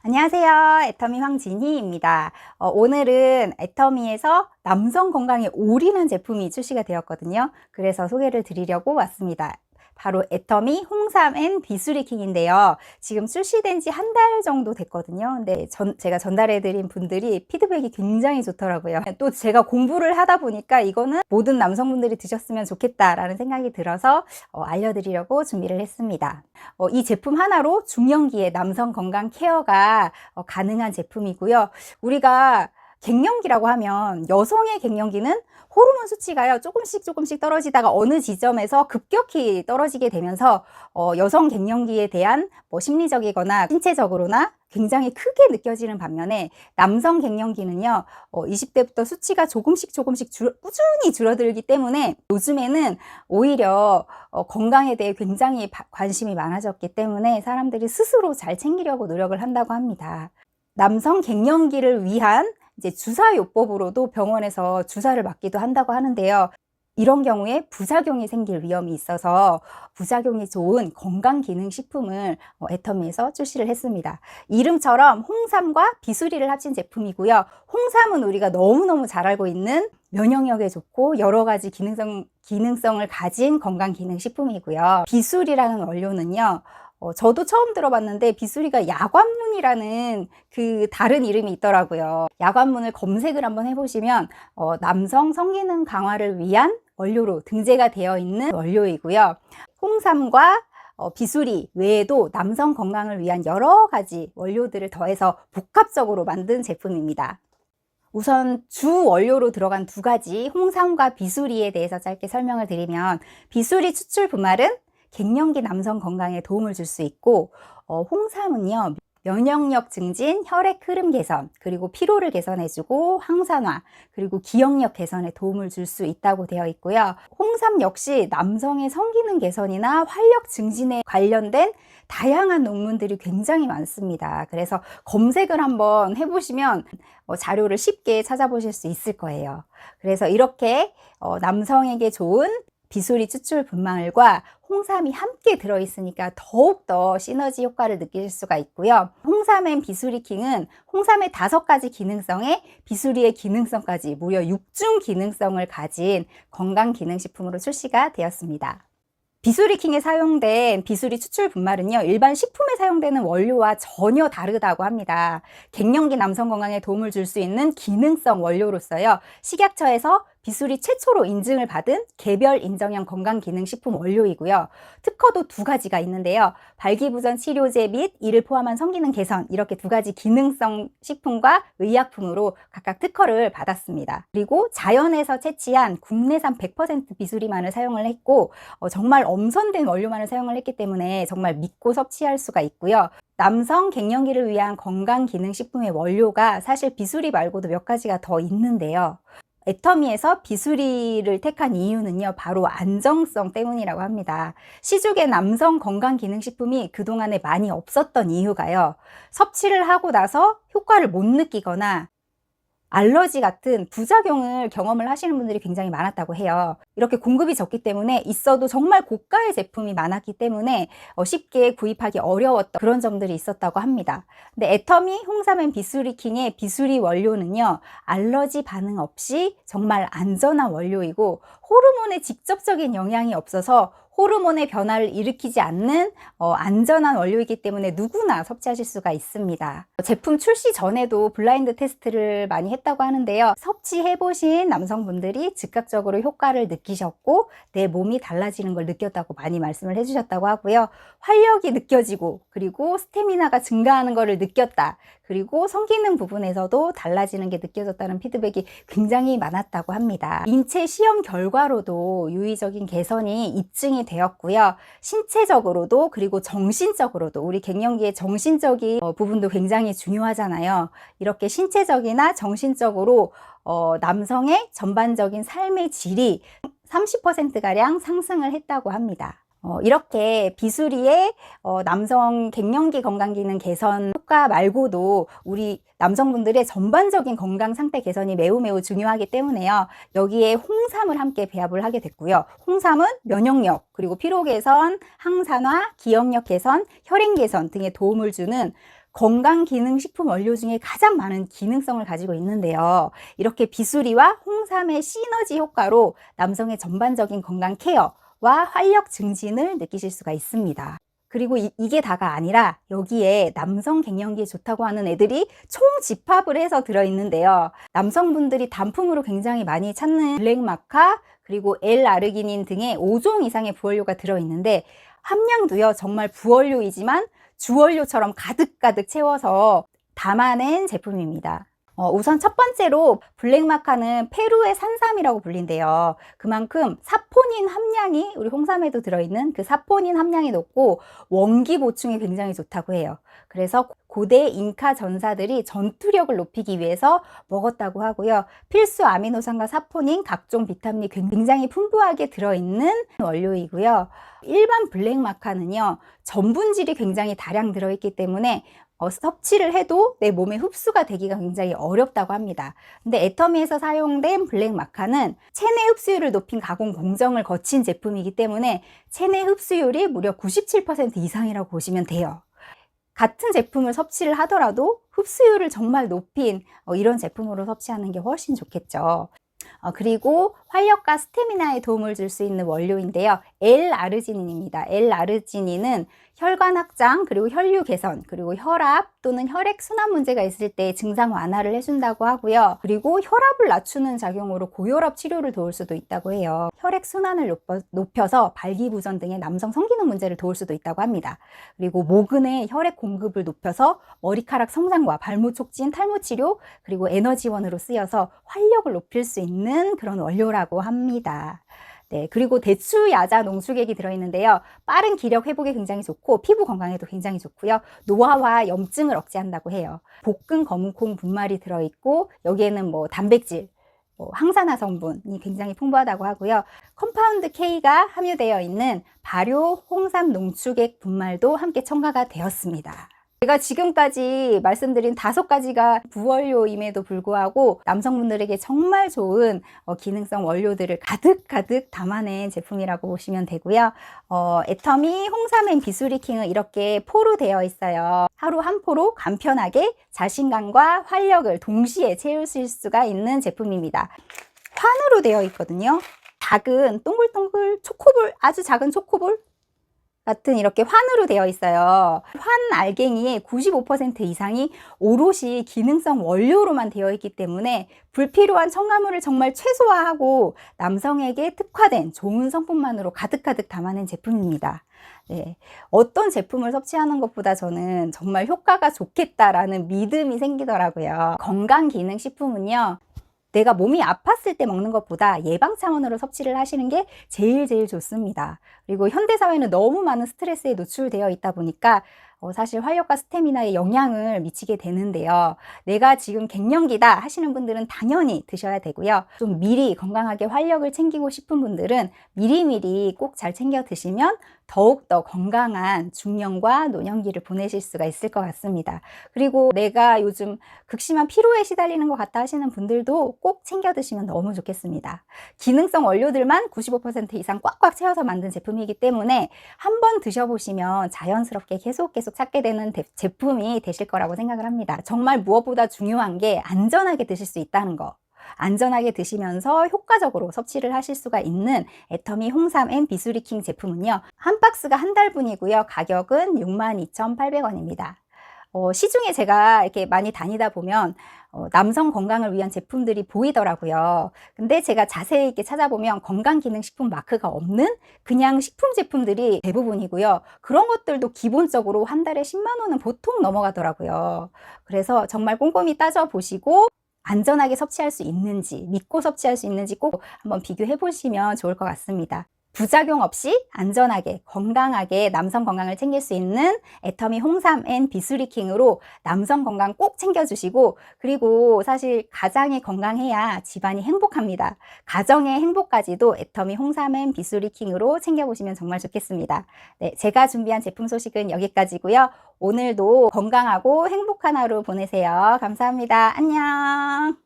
안녕하세요. 애터미 황진희입니다. 오늘은 애터미에서 남성 건강에 올인한 제품이 출시가 되었거든요. 그래서 소개를 드리려고 왔습니다. 바로 애터미 홍삼 앤 비수리킹인데요. 지금 출시된 지 한 달 정도 됐거든요. 근데 제가 전달해드린 분들이 피드백이 굉장히 좋더라고요. 또 제가 공부를 하다 보니까 이거는 모든 남성분들이 드셨으면 좋겠다라는 생각이 들어서 알려드리려고 준비를 했습니다. 이 제품 하나로 중년기에 남성 건강 케어가 가능한 제품이고요. 우리가 갱년기라고 하면 여성의 갱년기는 호르몬 수치가요 조금씩 떨어지다가 어느 지점에서 급격히 떨어지게 되면서 여성 갱년기에 대한 심리적이거나 신체적으로나 굉장히 크게 느껴지는 반면에 남성 갱년기는요 20대부터 수치가 조금씩 꾸준히 줄어들기 때문에 요즘에는 오히려 건강에 대해 굉장히 관심이 많아졌기 때문에 사람들이 스스로 잘 챙기려고 노력을 한다고 합니다. 남성 갱년기를 위한 이제 주사요법으로도 병원에서 주사를 맞기도 한다고 하는데요. 이런 경우에 부작용이 생길 위험이 있어서 부작용이 좋은 건강기능식품을 애터미에서 출시를 했습니다. 이름처럼 홍삼과 비수리를 합친 제품이고요. 홍삼은 우리가 너무너무 잘 알고 있는 면역력에 좋고 여러 가지 기능성을 가진 건강기능식품이고요. 비수리라는 원료는요. 저도 처음 들어봤는데 비수리가 야관문이라는 그 다른 이름이 있더라고요. 야관문을 검색을 한번 해보시면 남성 성기능 강화를 위한 원료로 등재가 되어 있는 원료이고요. 홍삼과 비수리 외에도 남성 건강을 위한 여러 가지 원료들을 더해서 복합적으로 만든 제품입니다. 우선 주 원료로 들어간 두 가지 홍삼과 비수리에 대해서 짧게 설명을 드리면 비수리 추출 분말은 갱년기 남성 건강에 도움을 줄 수 있고 홍삼은요 면역력 증진, 혈액 흐름 개선, 그리고 피로를 개선해주고 항산화, 그리고 기억력 개선에 도움을 줄 수 있다고 되어 있고요. 홍삼 역시 남성의 성기능 개선이나 활력 증진에 관련된 다양한 논문들이 굉장히 많습니다. 그래서 검색을 한번 해보시면 자료를 쉽게 찾아보실 수 있을 거예요. 그래서 이렇게 남성에게 좋은 비수리 추출 분말과 홍삼이 함께 들어있으니까 더욱더 시너지 효과를 느끼실 수가 있고요. 홍삼 앤 비수리킹은 홍삼의 5가지 기능성에 비수리의 기능성까지 무려 6중 기능성을 가진 건강기능식품으로 출시가 되었습니다. 비수리킹에 사용된 비수리 추출 분말은요 일반 식품에 사용되는 원료와 전혀 다르다고 합니다. 갱년기 남성 건강에 도움을 줄 수 있는 기능성 원료로서요 식약처에서 비수리 최초로 인증을 받은 개별 인정형 건강기능식품 원료이고요. 특허도 2가지가 있는데요. 발기부전 치료제 및 이를 포함한 성기능 개선 이렇게 2가지 기능성 식품과 의약품으로 각각 특허를 받았습니다. 그리고 자연에서 채취한 국내산 100% 비수리만을 사용을 했고 정말 엄선된 원료만을 사용을 했기 때문에 정말 믿고 섭취할 수가 있고요. 남성 갱년기를 위한 건강기능식품의 원료가 사실 비수리 말고도 몇 가지가 더 있는데요. 애터미에서 비수리를 택한 이유는요 바로 안정성 때문이라고 합니다. 시중에 남성 건강기능식품이 그동안에 많이 없었던 이유가요 섭취를 하고 나서 효과를 못 느끼거나 알러지 같은 부작용을 경험을 하시는 분들이 굉장히 많았다고 해요. 이렇게 공급이 적기 때문에 있어도 정말 고가의 제품이 많았기 때문에 쉽게 구입하기 어려웠던 그런 점들이 있었다고 합니다. 근데 애터미 홍삼 앤 비수리킹의 비수리 원료는요 알러지 반응 없이 정말 안전한 원료이고 호르몬에 직접적인 영향이 없어서 호르몬의 변화를 일으키지 않는 안전한 원료이기 때문에 누구나 섭취하실 수가 있습니다. 제품 출시 전에도 블라인드 테스트를 많이 했다고 하는데요. 섭취해보신 남성분들이 즉각적으로 효과를 느끼셨고 내 몸이 달라지는 걸 느꼈다고 많이 말씀을 해주셨다고 하고요. 활력이 느껴지고 그리고 스태미나가 증가하는 것을 느꼈다. 그리고 성기능 부분에서도 달라지는 게 느껴졌다는 피드백이 굉장히 많았다고 합니다. 인체 시험 결과로도 유의적인 개선이 입증이 되었고요. 신체적으로도 그리고 정신적으로도 우리 갱년기의 정신적인 부분도 굉장히 중요하잖아요. 이렇게 신체적이나 정신적으로 남성의 전반적인 삶의 질이 30%가량 상승을 했다고 합니다. 이렇게 비수리의 남성 갱년기 건강기능 개선 효과 말고도 우리 남성분들의 전반적인 건강 상태 개선이 매우 중요하기 때문에요. 여기에 홍삼을 함께 배합을 하게 됐고요. 홍삼은 면역력, 그리고 피로 개선, 항산화, 기억력 개선, 혈행 개선 등에 도움을 주는 건강기능식품 원료 중에 가장 많은 기능성을 가지고 있는데요. 이렇게 비수리와 홍삼의 시너지 효과로 남성의 전반적인 건강 케어와 활력 증진을 느끼실 수가 있습니다. 그리고 이게 다가 아니라 여기에 남성 갱년기에 좋다고 하는 애들이 총 집합을 해서 들어있는데요. 남성분들이 단품으로 굉장히 많이 찾는 블랙마카 그리고 L아르기닌 등의 5종 이상의 부원료가 들어있는데 함량도요 정말 부원료이지만 주원료처럼 가득가득 채워서 담아낸 제품입니다. 우선 첫 번째로 블랙마카는 페루의 산삼이라고 불린대요. 그만큼 사포닌 함량이 우리 홍삼에도 들어있는 그 사포닌 함량이 높고 원기 보충에 굉장히 좋다고 해요. 그래서 고대 잉카 전사들이 전투력을 높이기 위해서 먹었다고 하고요. 필수 아미노산과 사포닌, 각종 비타민이 굉장히 풍부하게 들어있는 원료이고요. 일반 블랙마카는요, 전분질이 굉장히 다량 들어있기 때문에 섭취를 해도 내 몸에 흡수가 되기가 굉장히 어렵다고 합니다. 근데 애터미에서 사용된 블랙마카는 체내 흡수율을 높인 가공 공정을 거친 제품이기 때문에 체내 흡수율이 무려 97% 이상이라고 보시면 돼요. 같은 제품을 섭취를 하더라도 흡수율을 정말 높인 이런 제품으로 섭취하는 게 훨씬 좋겠죠. 그리고 활력과 스태미나에 도움을 줄 수 있는 원료인데요. L아르지닌입니다. L아르지닌은 혈관 확장, 그리고 혈류 개선, 그리고 혈압 또는 혈액순환 문제가 있을 때 증상 완화를 해준다고 하고요. 그리고 혈압을 낮추는 작용으로 고혈압 치료를 도울 수도 있다고 해요. 혈액순환을 높여서 발기부전 등의 남성 성기능 문제를 도울 수도 있다고 합니다. 그리고 모근의 혈액 공급을 높여서 머리카락 성장과 발모 촉진, 탈모 치료, 그리고 에너지원으로 쓰여서 활력을 높일 수 있는 그런 원료라고 합니다. 네, 그리고 대추, 야자, 농축액이 들어있는데요. 빠른 기력 회복에 굉장히 좋고 피부 건강에도 굉장히 좋고요. 노화와 염증을 억제한다고 해요. 볶은 검은콩 분말이 들어있고 여기에는 단백질, 항산화 성분이 굉장히 풍부하다고 하고요. 컴파운드 K가 함유되어 있는 발효 홍삼 농축액 분말도 함께 첨가가 되었습니다. 제가 지금까지 말씀드린 5가지가 부원료임에도 불구하고 남성분들에게 정말 좋은 기능성 원료들을 가득가득 담아낸 제품이라고 보시면 되고요. 애터미 홍삼 앤 비수리킹은 이렇게 포로 되어 있어요. 하루 한 포로 간편하게 자신감과 활력을 동시에 채우실 수가 있는 제품입니다. 환으로 되어 있거든요. 작은 동글동글 초코볼, 아주 작은 초코볼 같은 이렇게 환으로 되어 있어요. 환 알갱이의 95% 이상이 오롯이 기능성 원료로만 되어 있기 때문에 불필요한 첨가물을 정말 최소화하고 남성에게 특화된 좋은 성분만으로 가득가득 담아낸 제품입니다. 네, 어떤 제품을 섭취하는 것보다 저는 정말 효과가 좋겠다라는 믿음이 생기더라고요. 건강기능식품은요, 내가 몸이 아팠을 때 먹는 것보다 예방 차원으로 섭취를 하시는 게 제일 좋습니다. 그리고 현대사회는 너무 많은 스트레스에 노출되어 있다 보니까 사실 활력과 스태미나에 영향을 미치게 되는데요. 내가 지금 갱년기다 하시는 분들은 당연히 드셔야 되고요. 좀 미리 건강하게 활력을 챙기고 싶은 분들은 미리미리 꼭 잘 챙겨 드시면 더욱더 건강한 중년과 노년기를 보내실 수가 있을 것 같습니다. 그리고 내가 요즘 극심한 피로에 시달리는 것 같다 하시는 분들도 꼭 챙겨 드시면 너무 좋겠습니다. 기능성 원료들만 95% 이상 꽉꽉 채워서 만든 제품이기 때문에 한번 드셔보시면 자연스럽게 계속 찾게 되는 제품이 되실 거라고 생각을 합니다. 정말 무엇보다 중요한 게 안전하게 드실 수 있다는 거. 안전하게 드시면서 효과적으로 섭취를 하실 수가 있는 애터미 홍삼 앤 비수리킹 제품은요, 한 박스가 한 달분이고요. 가격은 62,800원입니다. 시중에 제가 이렇게 많이 다니다 보면 남성 건강을 위한 제품들이 보이더라고요. 근데 제가 자세히 이렇게 찾아보면 건강기능식품 마크가 없는 그냥 식품 제품들이 대부분이고요. 그런 것들도 기본적으로 한 달에 10만 원은 보통 넘어가더라고요. 그래서 정말 꼼꼼히 따져보시고 안전하게 섭취할 수 있는지, 믿고 섭취할 수 있는지 꼭 한번 비교해 보시면 좋을 것 같습니다. 부작용 없이 안전하게 건강하게 남성 건강을 챙길 수 있는 애터미 홍삼 앤 비수리킹으로 남성 건강 꼭 챙겨주시고, 그리고 사실 가장이 건강해야 집안이 행복합니다. 가정의 행복까지도 애터미 홍삼 앤 비수리킹으로 챙겨보시면 정말 좋겠습니다. 네, 제가 준비한 제품 소식은 여기까지고요. 오늘도 건강하고 행복한 하루 보내세요. 감사합니다. 안녕.